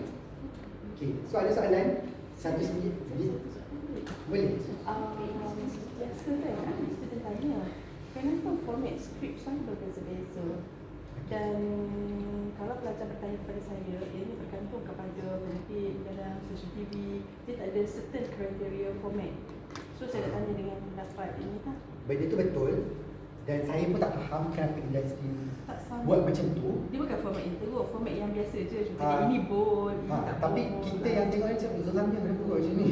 Okay, so ada soalan? Satu sikit. Boleh? Biasa kan, student tanya, kenapa format skrip selalu berbeza-beza? Dan kalau pelajar bertanya kepada saya, ini bergantung kepada penerbit dalam social TV, dia tak ada certain criteria format. So saya nak tanya dengan pendapat ini tak? Benda tu betul. Dan saya pun tak faham kenapa industri Tak sama. buat macam tu. Dia bukan format intro, format yang biasa je. Contohnya ini bold, ini tak tapi bold. kita yang tengok macam geramnya kenapa buat macam ni.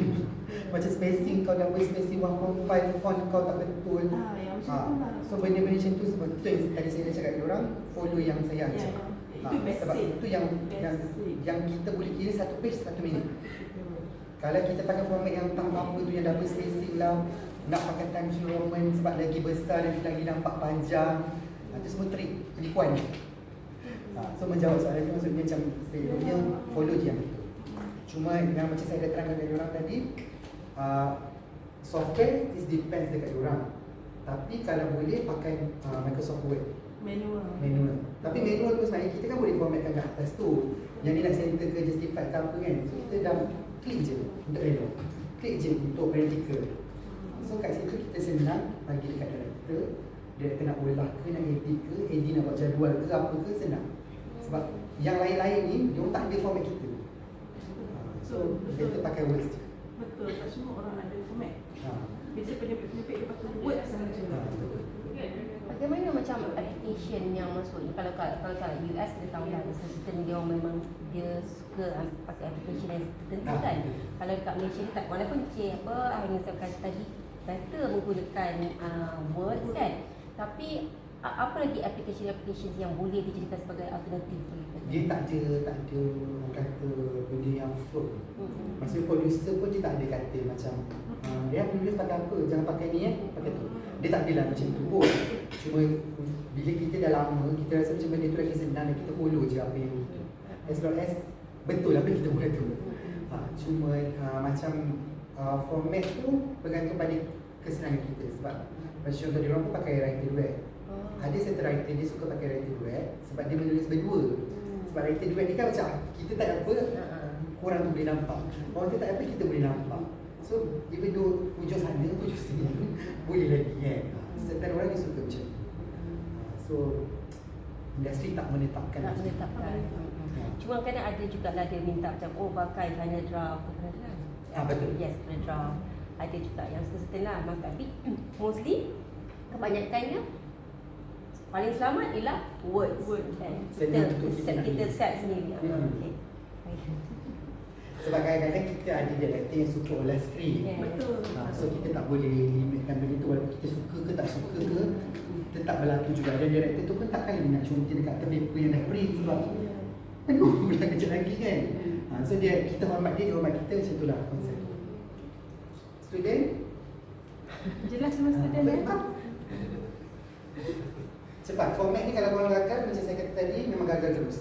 Macam spacing kau double spacing 1.5 font kau tak betul. Yang macam tu lah. So benda-benda macam tu sebab tu yang tadi saya dah cakap dengan orang, follow yang saya Ya, ajak. Sebab itu yang kita boleh kira satu page 1 minit. Kalau kita pakai format yang tak apa tu, yang double spacing lah, nak pakai Times New Roman sebab lagi besar dan lagi nampak panjang, itu semua trik, penipuan. So menjawab soalan tu maksudnya macam saya punya follow je yang betul. Cuma yang macam saya dah terangkan kepada orang tadi, software is depends dekat orang. Tapi kalau boleh pakai Microsoft Word manual. Tapi manual tu sebenarnya kita kan boleh formatkan kat atas tu. Yang ni nak center ke justify ke apa kan. So kita dah klik je untuk error, klik je untuk practical. So kat situ kita senang bagi dekat director nak olah ke, nak edit ke, nak buat jadual ke, apa ke, senang. Sebab yang lain-lain ni dia tak ada format kita. So kita pakai Word je. Betul, tak semua orang ada format. Biasa penyepit-penyepit dia pakai Word sahaja. Bagaimana macam application yang masuk ni? Kalau kat US kita tahu lah certain dia orang memang dia suka pakai application yang tertentu kan. Kalau kat Malaysia ni tak, walaupun Aini kata tadi better menggunakan Word kan, tapi apa lagi application yang boleh dijadikan sebagai alternatif? Dia tak ada orang kata benda yang float. Maksudnya producer pun dia tak ada kata macam dia penulis pakai apa, jangan pakai ni pakai tu. Dia tak adalah macam tu pun. Cuma bila kita dah lama, kita rasa macam benda tu lagi senang dan kita follow je apa yang itu. As long as betul apa yang kita buat tu. Cuma macam format tu bergantung pada kesenangan kita. Sebab macam contoh dia orang pun pakai writer duet. Ada satu writer dia suka pakai writer duet sebab dia menulis berdua. Sebab writer duet ni kan macam kita tak apa, korang tu boleh nampak. Orang tu tak apa, kita boleh nampak. So even though hujung sana, hujung sini boleh lagi kan. Certain orang dia suka macam tu. So industri tak menetapkan. Cuma kadang ada juga lah dia minta macam pakai final draft. Betul. Yes, final draft. Ada juga yang certain lah. Tapi mostly kebanyakannya paling selamat ialah Word. Kita set sendiri. Okay. Sebab kadang-kadang kita ada director yang suka olah skrip. Betul. So kita tak boleh limitkan benda tu walaupun kita suka ke tak suka ke, tetap berlaku juga. Dan director tu pun takkan dia nak contoh dekat paper yang dah print sebab penuh pula kerja lagi kan. So kita hormat dia hormat kita, macam itulah konsep. Student? Jelas sama student Cepat, format ni kalau korang gagal macam saya kata tadi memang gagal terus.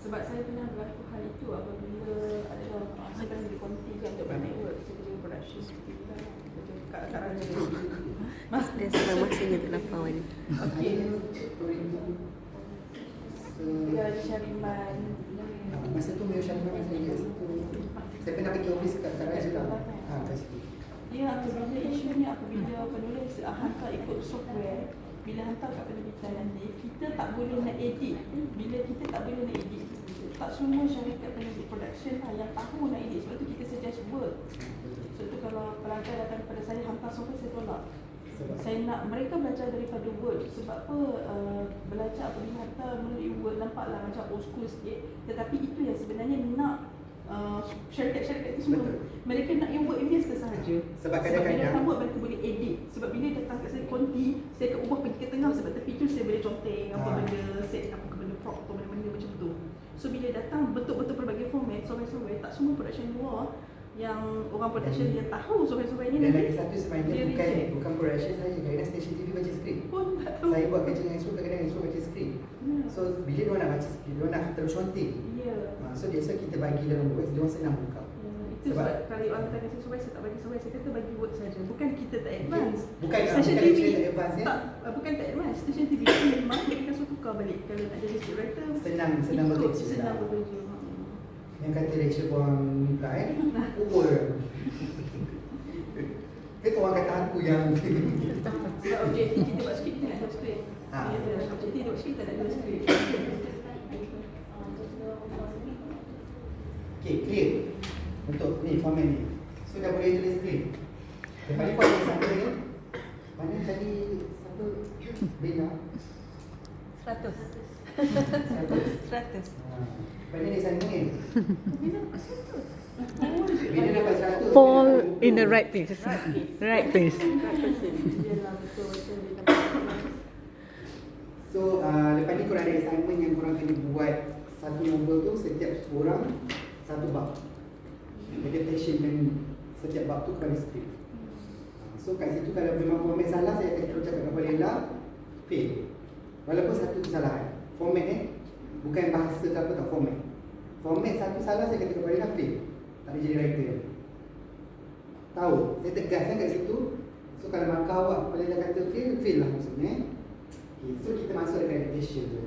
Sebab saya pernah berlaku hal itu apabila saya pernah jadi konti kan untuk network, saya kerja production kita kat Raja. Mas dia sedang masanya tak lapar ni. Okey. Dia ada Syariman. Masa tu Mio Syariman masa dia saya pernah pergi office kat Raja lah. Kat situ. Ya, apabila isu ni, apabila penulis hantar ikut software, bila hantar kat penerbitan nanti, kita tak boleh nak edit. Bila kita tak boleh nak edit, tak semua syarikat penerbit production lah yang tahu nak edit. Sebab tu kita suggest Word. Sebab tu kalau pelanggan datang kepada saya hantar software, saya tolak. Saya nak mereka belajar daripada Word. Sebab apa, belajar apabila hantar melalui Word nampaklah macam old school sikit. Tetapi itu yang sebenarnya nak syarikat-syarikat itu semua. Mereka nak yang Word biasa sahaja. Sebab bila kadang-kadang datang Word, mereka boleh edit. Sebab bila datang kat saya konti, saya akan ubah pergi ke tengah. Sebab tepi tu saya boleh conteng apa benda, set apa benda prop atau benda-benda macam tu. So bila datang betul-betul berbagai format, software-software, tak semua production luar yang orang production dia tahu software-software ni. Dan lagi satu sebenarnya bukan production saja, kadang-kadang stesen TV baca skrip. Saya buat kerja dengan Esok, kadang-kadang Esok baca skrip. So bila dia nak baca skrip, dia nak terus conteng. So biasa kita bagi dalam Word, dia orang senang buka. Itu sebab kalau orang tanya saya software, saya tak bagi software, saya kata bagi Word saja. Bukan kita tak advance. Bukan Station kita TV tak advance ya. Bukan tak advance. Station TV memang kita akan suruh tukar balik. Kalau nak jadi scriptwriter, senang bekerja. Senang bekerja. Yang kata Rachel korang reply Word. Dia korang kata aku yang sebab objektif kita buat skrip, kita nak buat skrip. Objektif kita buat skrip, kita nak buat skrip. Okay, clear untuk ni format ni. So dah boleh tulis skrip. Lepas ni kau ada siapa ni? Mana tadi siapa? Bina 100. 100. Mana ni sana ni? Bina dapat 100. Fall in the right place. Right place. So lepas ni korang ada assignment yang korang kena buat satu novel tu setiap orang satu bab. Adaptation setiap bab tu kepada skrip. So kat situ kalau memang format salah, saya akan terus cakap kepada Ella, fail. Walaupun satu kesalahan. Format bukan bahasa ke apa, tak, format. Format satu salah, saya kata kepada Ella, fail. Tak boleh jadi writer. Tahu? Saya tegas kan kat situ. So kalau markah awak kepada Ella kata fail, fail lah maksudnya. Okay, so kita masuk dekat adaptation tu.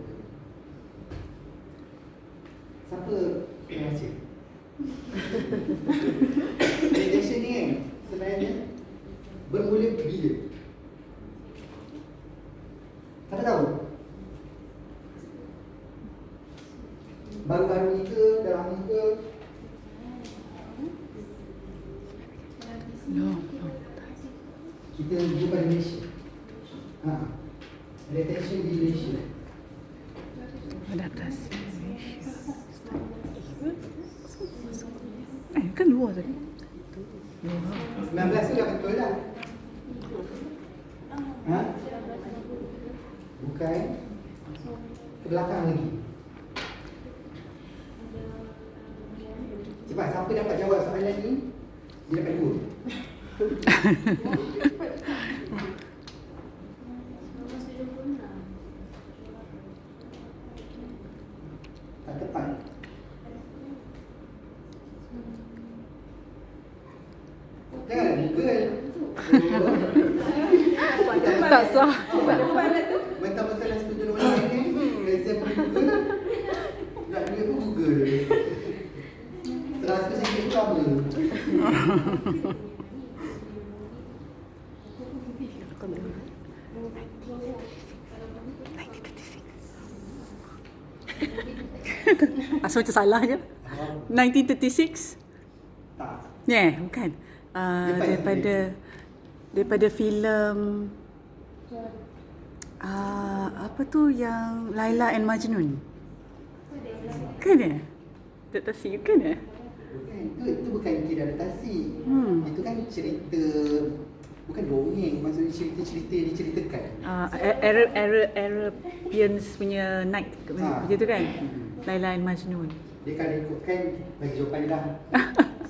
Siapa yang baca? Adaptation ni kan sebenarnya bermula bila? Siapa tahu? Baru-baru ni ke? Dalam ni ke? Kita jumpa di Malaysia. Adaptation di Malaysia. Adaptasi Malaysia. Kan luar tadi. 19 tu dah betul dah. Ha? Bukan. Ke belakang lagi. Cepat, siapa dapat jawab soalan ni? Dia dapat 2. Tak tepat. Janganlah Google. Tak sah. Mentang-mentang dah student online ni, exam pun Google. Nak duit pun Google. 100% itu apa? Asal macam salah je. 1936? Tak. Yeah, bukan. Daripada filem apa tu yang Laila and Majnun. Kan ya? Adaptasi kan ya? Bukan, itu bukan kira adaptasi. Itu kan cerita, bukan dongeng, maksudnya cerita-cerita yang diceritakan. Arabians punya night macam tu kan? Laila and Majnun. Dia kalau ikutkan, bagi jawapan dia dah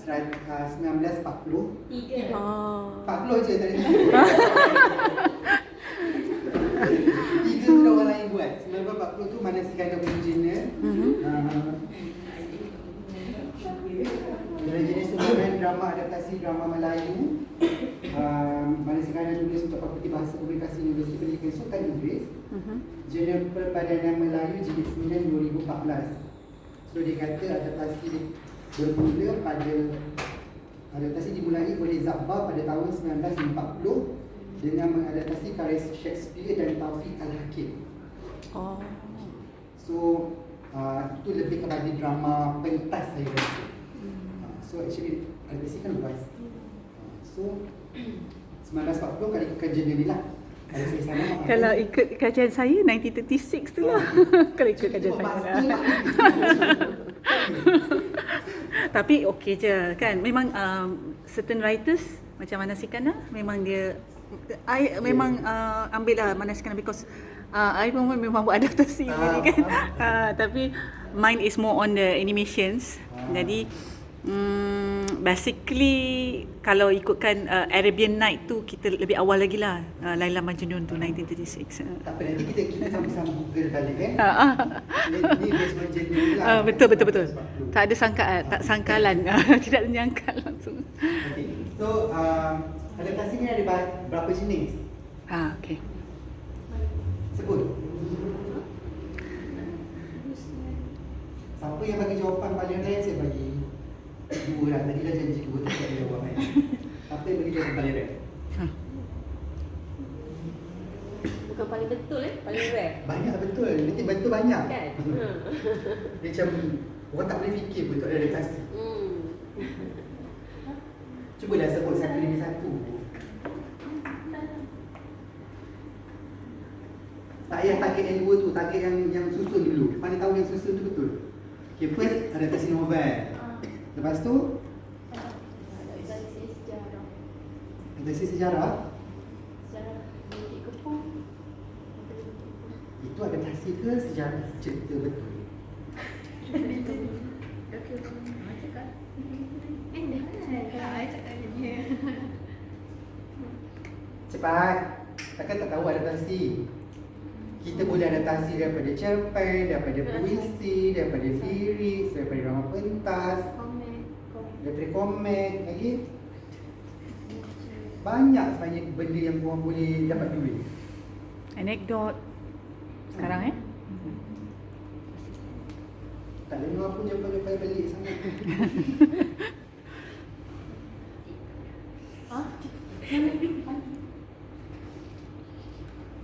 1940. 40 je tadi. 3 tu orang lain buat. 1940 tu Manasik Anda original. Dari jenis sumbangan drama adaptasi drama Melayu. Manasik Anda tulis untuk Fakulti Bahasa Komunikasi Universiti Pendidikan Sultan Idris. Jurnal Perpadanan Melayu jilid 9 2014. So dia kata adaptasi bermula pada adaptasi dimulai oleh Zabba pada tahun 1940 dengan mengadaptasi karya Shakespeare dan Taufik Al-Hakim. Oh. So itu lebih kepada drama pentas saya rasa. So actually adaptasi kan luas. So 1940 kalau ikutkan jurnal ni lah. Kalau saya sama Kalau ikut kajian saya 1936 tu lah. Kalau ikut kajian saya lah. Tapi okey je kan. Memang certain writers macam Manasikana memang dia memang ambil lah Manasikana because I pun memang buat adaptasi ni kan. Tapi mine is more on the animations. Jadi basically kalau ikutkan Arabian Night tu kita lebih awal lagi lah. Laila Majnun tu 1936. Tak apa, nanti kita sama-sama Google balik kan. Ni based on jurnal lah. Betul. Tak ada sangkalan. Tidak menyangkal langsung. Okay. So adaptasi ni ada berapa jenis? Okey. Sebut. Siapa yang bagi jawapan paling rare, saya bagi 2 lah. Tadi dah janji 2 tak ada jawab kan. Siapa yang bagi jawapan paling rare? Bukan paling betul paling rare. Banyak betul. Nanti betul banyak. Kan? Dia macam orang tak boleh fikir pun untuk adaptasi. Cubalah sebut satu demi satu. Tak payah target yang 2 tu, target yang susun dulu. Mana tahu yang susun tu betul. Okay, first adaptasi novel. Lepas tu adaptasi sejarah. Itu adaptasi ke sejarah cerita betul? I cakap dia. Cepat. Takkan tak tahu adaptasi. Kita boleh adaptasi daripada cerpen, daripada puisi, daripada lirik, daripada drama pentas, Komen. daripada komik lagi. Banyak sebenarnya benda yang korang boleh dapat duit. Anekdot. Sekarang Tak dengar pun jawapan-jawapan pelik sangat.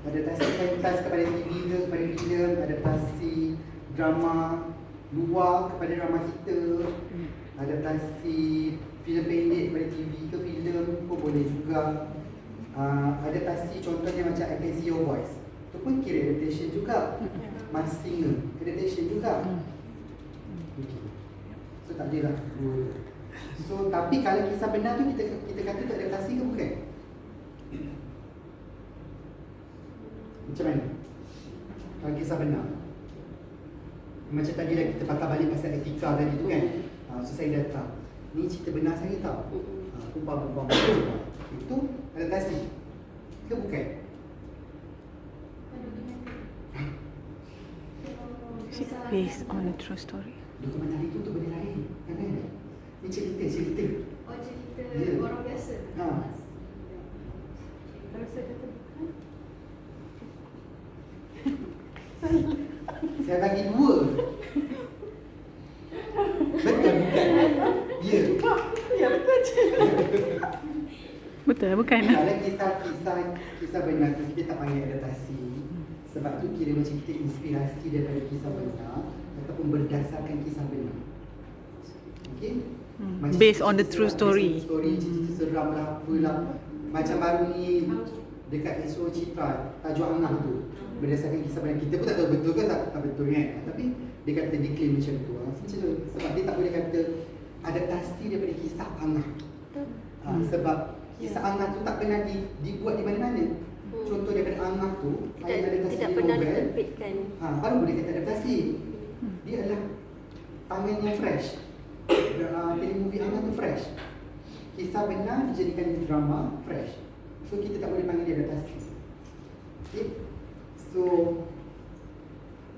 Adaptasi pentas kepada TV ke kepada filem, adaptasi drama luar kepada drama kita, adaptasi filem pendek kepada TV ke filem pun boleh juga. Adaptasi contohnya macam I Can See Your Voice, tu pun kira adaptation juga. Masked Singer, adaptation juga. Okay. So tak adalah. So tapi kalau kisah benar tu kita kata tu adaptasi ke bukan? Macam mana? Kalau kisah benar, macam tadi lah kita patah balik pasal etika tadi tu kan. So saya datang, ni cerita benar saya tahu. Pumpang itu adaptasi ke bukan? based on a true story. Dokumentari tu benda lain kan? Ni cerita. Oh, cerita Ya. orang biasa. Kalau saya kata bukan, Saya bagi dua. Betul bukan? Ya. ya betul je. Betul bukan? Kalau kisah benar tu kita tak panggil adaptasi. Sebab tu kira macam kita inspirasi daripada kisah benar ataupun berdasarkan kisah benar. Okey? Macam Based on the cerita true seram, story. cerita seram lah, apalah. Macam baru ni dekat Expo Citra, Tajuk Angah tu berdasarkan kisah benar. Kita pun tak tahu betul ke tak betul kan. Tapi dia kata dia claim macam tu. Macam tu. Sebab dia tak boleh kata adaptasi daripada kisah Angah. Sebab kisah Angah tu tak pernah dibuat di mana-mana. Contoh daripada Angah tu, Tidak pernah diterbitkan. baru boleh kata adaptasi. Dia adalah tangan yang fresh. Telemovie Angah tu fresh. Kisah benar dijadikan drama fresh. So kita tak boleh panggil dia adaptasi. Okay? So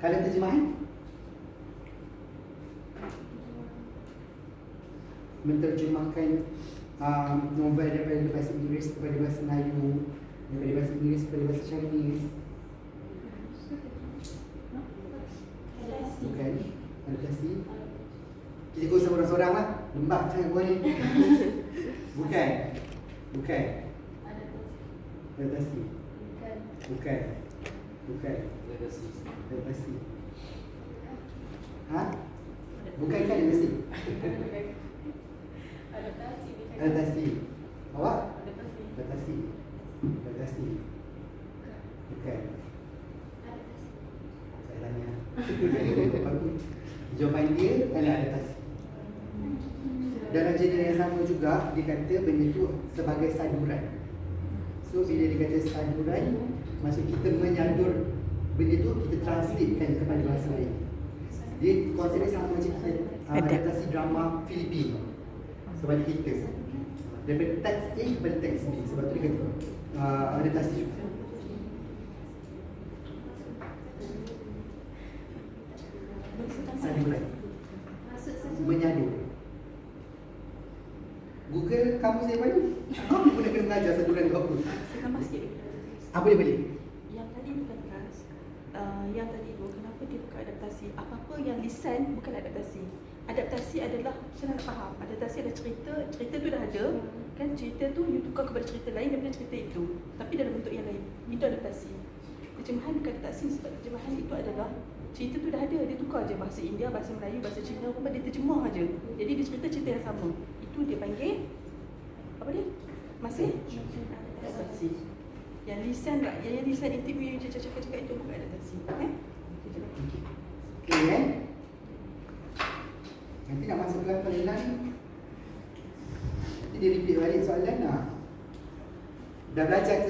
kalau terjemahan, menterjemahkan novel daripada bahasa Inggeris kepada bahasa Melayu, daripada bahasa Inggeris kepada bahasa Chinese. Bukan adaptasi. Kita gosok seorang-seorang lah. Lembab sangat gua ni. Bukan. Adaptasi. Bukan. Adaptasi. Bukan kan adaptasi? Adaptasi. Awak? Adaptasi. Bukan. Saya tanya. Jawapan dia adalah adaptasi. Dalam genre yang sama juga, dia kata benda tu sebagai saduran. So bila dia kata saduran, maksud kita menyadur benda tu, kita translatekan kepada bahasa lain. Dia konsep dia sama macam kita adaptasi drama Filipin kepada kita. Daripada teks A kepada teks B. Sebab tu dia kata adaptasi juga. Saduran. Menyadur. Google kamu saya balik. Apa pun nak kena belajar saduran tu apa? Saya tambah sikit. Apa dia balik? Yang tadi bukan keras. Yang tadi tu kenapa dia bukan adaptasi? Apa-apa yang lisan bukan adaptasi. Adaptasi adalah senang nak faham. Adaptasi adalah cerita tu dah ada. Kan cerita tu you tukar kepada cerita lain daripada cerita itu. Tapi dalam bentuk yang lain. Itu adaptasi. Terjemahan bukan adaptasi sebab terjemahan itu adalah cerita tu dah ada, dia tukar je bahasa India, bahasa Melayu, bahasa Cina, apa dia terjemah aja. Jadi dia cerita yang sama. Itu dia panggil apa dia? Masih? Adaptasi. Yang lisan tak, yang lisan interview je cakap itu bukan adaptasi. Okey kan? Nanti nak masuk dalam penilaian ni. Nanti dia repeat balik soalan lah. Dah belajar ke